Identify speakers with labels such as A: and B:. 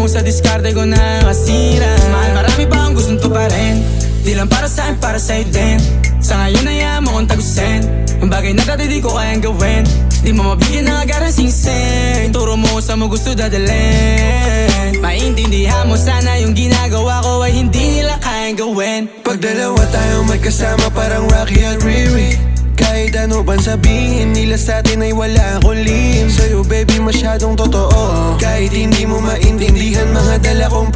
A: sa diskarte ko na kasira. Mahal, marami pa akong gustong tuparin. Di lang para sa'kin, para sa'yo din. Sa ngayon ayaw mo kong tagusin ang bagay na dati di ko kayang gawin. Di mo mabigyan ng agarang singsing. Turo mo sa mo gusto dadalhin. Maintindihan mo sana yung ginagawa ko ay hindi nila kayang gawin.
B: Pag dalawa tayong magkasama parang Rocky at Riri. Kahit ano bang sabihin nila sa'tin ay wala akong lihim. Sa'yo baby masyadong totoo. Kahit hindi mo maintindihan mga dala kong